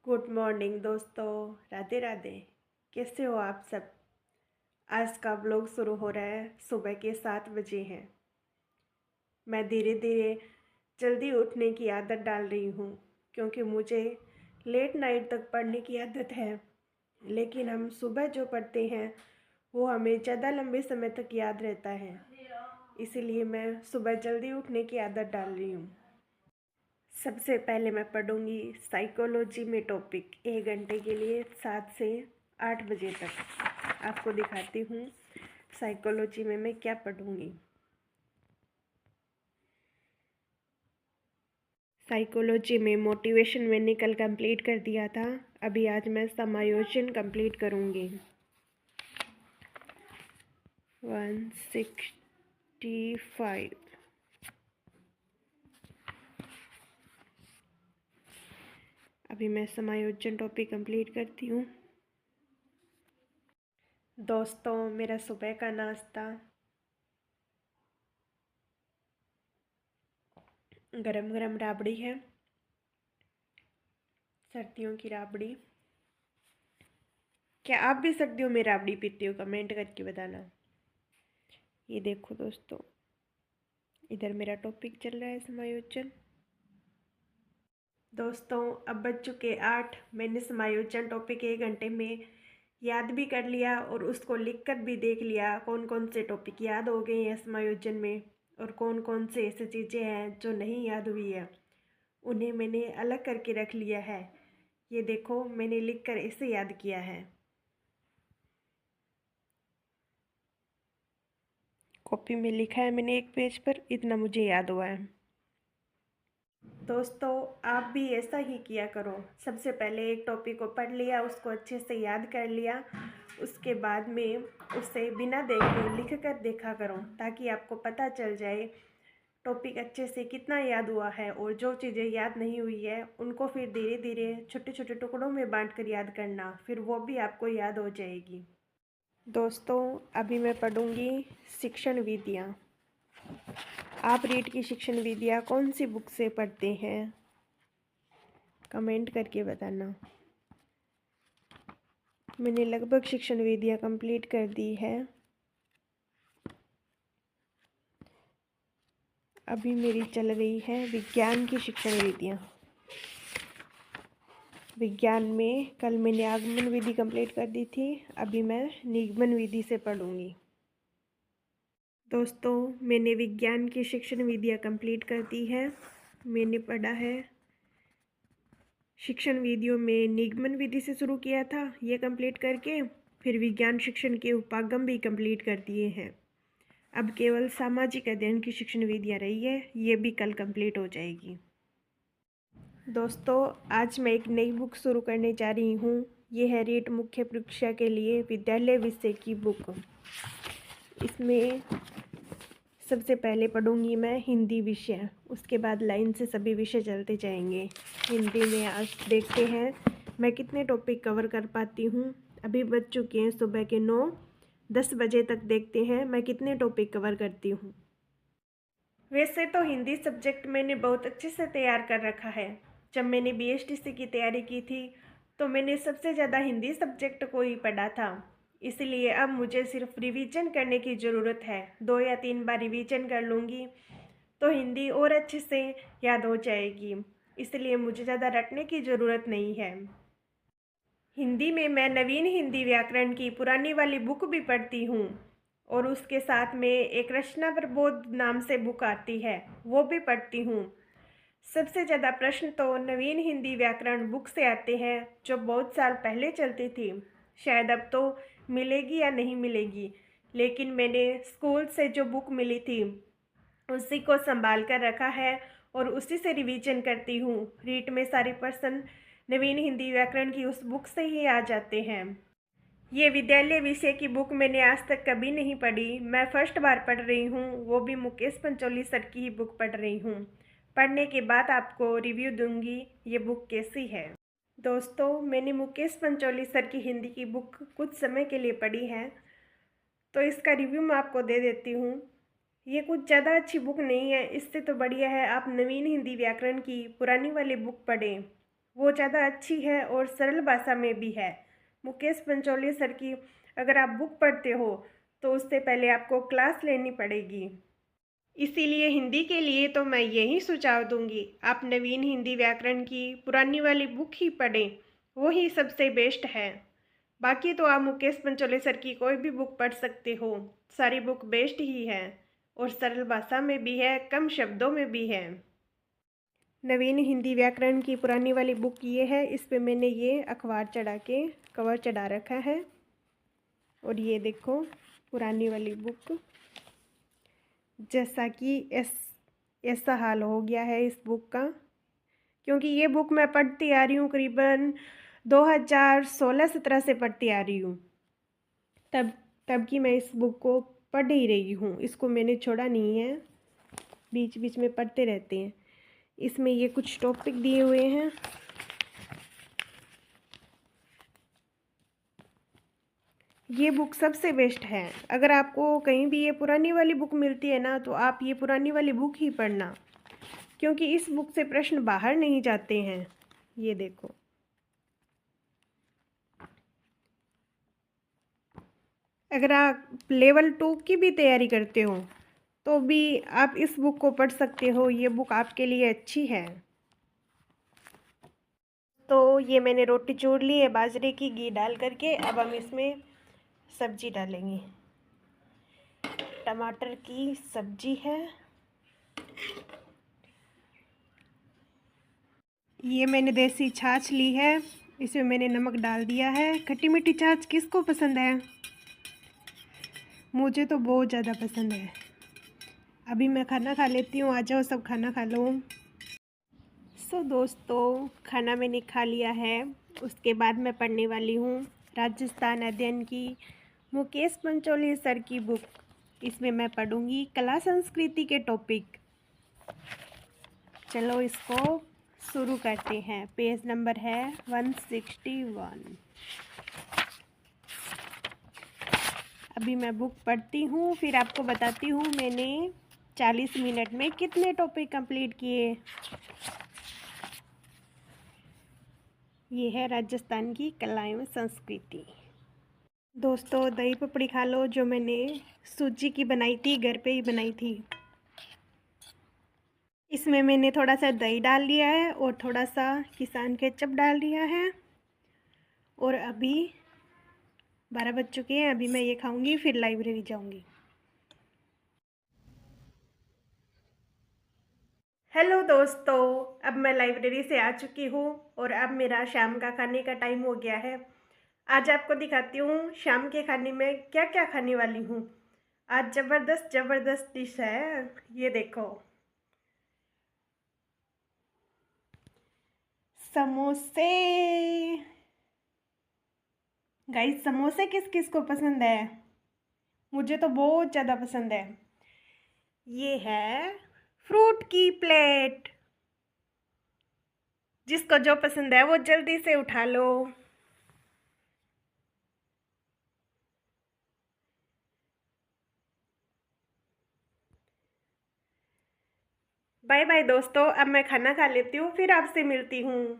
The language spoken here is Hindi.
गुड मॉर्निंग दोस्तों। राधे राधे। कैसे हो आप सब। आज का व्लॉग शुरू हो रहा है। सुबह के 7 बजे हैं। मैं धीरे धीरे जल्दी उठने की आदत डाल रही हूँ क्योंकि मुझे लेट नाइट तक पढ़ने की आदत है। लेकिन हम सुबह जो पढ़ते हैं वो हमें ज़्यादा लंबे समय तक याद रहता है। इसीलिए मैं सुबह जल्दी उठने की आदत डाल रही हूँ। सबसे पहले मैं पढ़ूंगी साइकोलॉजी में टॉपिक 1 घंटे के लिए 7 से 8 बजे तक। आपको दिखाती हूँ साइकोलॉजी में मैं क्या पढ़ूंगी। साइकोलॉजी में मोटिवेशन मैंने कल कंप्लीट कर दिया था। अभी आज मैं समायोजन कंप्लीट करूँगी। 165। अभी मैं समायोजन टॉपिक कंप्लीट करती हूँ। दोस्तों, मेरा सुबह का नाश्ता गरम गरम राबड़ी है। सर्दियों की राबड़ी। क्या आप भी सर्दियों में राबड़ी पीते हो? कमेंट करके बताना। ये देखो दोस्तों, इधर मेरा टॉपिक चल रहा है समायोजन। दोस्तों, अब बज चुके 8। मैंने समायोजन टॉपिक 1 घंटे में याद भी कर लिया और उसको लिख कर भी देख लिया कौन कौन से टॉपिक याद हो गए हैं समायोजन में और कौन कौन से ऐसी चीज़ें हैं जो नहीं याद हुई है। उन्हें मैंने अलग करके रख लिया है। ये देखो, मैंने लिख कर ऐसे याद किया है। कॉपी में लिखा है मैंने एक पेज पर, इतना मुझे याद हुआ है। दोस्तों, आप भी ऐसा ही किया करो। सबसे पहले एक टॉपिक को पढ़ लिया, उसको अच्छे से याद कर लिया, उसके बाद में उसे बिना देखे लिख कर देखा करो ताकि आपको पता चल जाए टॉपिक अच्छे से कितना याद हुआ है। और जो चीज़ें याद नहीं हुई है उनको फिर धीरे धीरे छोटे छोटे टुकड़ों में बांट कर याद करना, फिर वो भी आपको याद हो जाएगी। दोस्तों, अभी मैं पढ़ूंगी शिक्षण विधियाँ। आप रीड की शिक्षण विधियाँ कौन सी बुक से पढ़ते हैं? कमेंट करके बताना। मैंने लगभग शिक्षण विधियाँ कंप्लीट कर दी है। अभी मेरी चल रही है विज्ञान की शिक्षण विधियाँ। विज्ञान में कल मैंने आगमन विधि कंप्लीट कर दी थी। अभी मैं निगमन विधि से पढ़ूंगी। दोस्तों, मैंने विज्ञान की शिक्षण विधियाँ कंप्लीट कर दी है। मैंने पढ़ा है शिक्षण विधियों में निगमन विधि से शुरू किया था, ये कंप्लीट करके फिर विज्ञान शिक्षण के उपागम भी कंप्लीट कर दिए हैं। अब केवल सामाजिक अध्ययन की शिक्षण विधियाँ रही है, ये भी कल कंप्लीट हो जाएगी। दोस्तों, आज मैं एक नई बुक शुरू करने जा रही हूँ। ये है रीट मुख्य परीक्षा के लिए विद्यालय विषय की बुक। इसमें सबसे पहले पढ़ूंगी मैं हिंदी विषय, उसके बाद लाइन से सभी विषय चलते जाएंगे। हिंदी में आज देखते हैं मैं कितने टॉपिक कवर कर पाती हूँ। अभी बज चुके हैं सुबह के 9। 10 बजे तक देखते हैं मैं कितने टॉपिक कवर करती हूँ। वैसे तो हिंदी सब्जेक्ट मैंने बहुत अच्छे से तैयार कर रखा है। जब मैंने बीएसटीसी की तैयारी की थी तो मैंने सबसे ज़्यादा हिंदी सब्जेक्ट को ही पढ़ा था। इसलिए अब मुझे सिर्फ रिवीजन करने की ज़रूरत है। 2 या 3 बार रिवीजन कर लूँगी तो हिंदी और अच्छे से याद हो जाएगी। इसलिए मुझे ज़्यादा रटने की ज़रूरत नहीं है। हिंदी में मैं नवीन हिंदी व्याकरण की पुरानी वाली बुक भी पढ़ती हूँ और उसके साथ में एक रचना प्रबोध नाम से बुक आती है, वो भी पढ़ती हूँ। सबसे ज़्यादा प्रश्न तो नवीन हिंदी व्याकरण बुक से आते हैं जो बहुत साल पहले चलती थी। शायद अब तो मिलेगी या नहीं मिलेगी, लेकिन मैंने स्कूल से जो बुक मिली थी उसी को संभाल कर रखा है और उसी से रिवीजन करती हूँ। रीट में सारे प्रश्न नवीन हिंदी व्याकरण की उस बुक से ही आ जाते हैं। ये विद्यालय विषय की बुक मैंने आज तक कभी नहीं पढ़ी, मैं फर्स्ट बार पढ़ रही हूँ, वो भी मुकेश पंचोली सर की ही बुक पढ़ रही हूँ। पढ़ने के बाद आपको रिव्यू दूंगी ये बुक कैसी है। दोस्तों, मैंने मुकेश पंचोली सर की हिंदी की बुक कुछ समय के लिए पढ़ी है तो इसका रिव्यू मैं आपको दे देती हूँ। ये कुछ ज़्यादा अच्छी बुक नहीं है, इससे तो बढ़िया है आप नवीन हिंदी व्याकरण की पुरानी वाली बुक पढ़ें। वो ज़्यादा अच्छी है और सरल भाषा में भी है। मुकेश पंचोली सर की अगर आप बुक पढ़ते हो तो उससे पहले आपको क्लास लेनी पड़ेगी। इसीलिए हिंदी के लिए तो मैं यही सुझाव दूंगी, आप नवीन हिंदी व्याकरण की पुरानी वाली बुक ही पढ़ें, वो ही सबसे बेस्ट है। बाकी तो आप मुकेश पंचोली सर की कोई भी बुक पढ़ सकते हो, सारी बुक बेस्ट ही है और सरल भाषा में भी है, कम शब्दों में भी है। नवीन हिंदी व्याकरण की पुरानी वाली बुक ये है, इस पे मैंने ये अखबार चढ़ा के कवर चढ़ा रखा है। और ये देखो पुरानी वाली बुक, जैसा कि ऐसा हाल हो गया है इस बुक का, क्योंकि ये बुक मैं पढ़ती आ रही हूँ करीबन 2016-17 से पढ़ती आ रही हूँ। तब तब की मैं इस बुक को पढ़ ही रही हूँ, इसको मैंने छोड़ा नहीं है, बीच बीच में पढ़ते रहते हैं। इसमें ये कुछ टॉपिक दिए हुए हैं। ये बुक सबसे बेस्ट है। अगर आपको कहीं भी ये पुरानी वाली बुक मिलती है ना, तो आप ये पुरानी वाली बुक ही पढ़ना, क्योंकि इस बुक से प्रश्न बाहर नहीं जाते हैं। ये देखो, अगर आप लेवल 2 की भी तैयारी करते हो तो भी आप इस बुक को पढ़ सकते हो, ये बुक आपके लिए अच्छी है। तो ये मैंने रोटी चूर ली है बाजरे की, घी डाल करके। अब हम इसमें सब्जी डालेंगे, टमाटर की सब्जी है। ये मैंने देसी छाछ ली है, इसमें मैंने नमक डाल दिया है। खट्टी मीठी छाछ किसको पसंद है? मुझे तो बहुत ज़्यादा पसंद है। अभी मैं खाना खा लेती हूँ, आ जाओ सब खाना खा लो। दोस्तों, खाना मैंने खा लिया है। उसके बाद मैं पढ़ने वाली हूँ राजस्थान अध्ययन की मुकेश पंचोली सर की बुक। इसमें मैं पढ़ूँगी कला संस्कृति के टॉपिक। चलो इसको शुरू करते हैं। पेज नंबर है 161। अभी मैं बुक पढ़ती हूँ, फिर आपको बताती हूँ मैंने 40 मिनट में कितने टॉपिक कंप्लीट किए। ये है राजस्थान की कला एवं संस्कृति। दोस्तों, दही पपड़ी खा लो, जो मैंने सूजी की बनाई थी, घर पे ही बनाई थी। इसमें मैंने थोड़ा सा दही डाल दिया है और थोड़ा सा किसान केचप डाल दिया है। और अभी 12 बज चुके हैं, अभी मैं ये खाऊंगी, फिर लाइब्रेरी जाऊंगी। हेलो दोस्तों, अब मैं लाइब्रेरी से आ चुकी हूँ और अब मेरा शाम का खाने का टाइम हो गया है। आज आपको दिखाती हूँ शाम के खाने में क्या क्या खाने वाली हूँ। आज ज़बरदस्त ज़बरदस्त डिश है, ये देखो, समोसे। गाइस, समोसे किस किस को पसंद है? मुझे तो बहुत ज़्यादा पसंद है। ये है फ्रूट की प्लेट, जिसको जो पसंद है वो जल्दी से उठा लो। बाय बाय दोस्तों, अब मैं खाना खा लेती हूँ, फिर आपसे मिलती हूँ।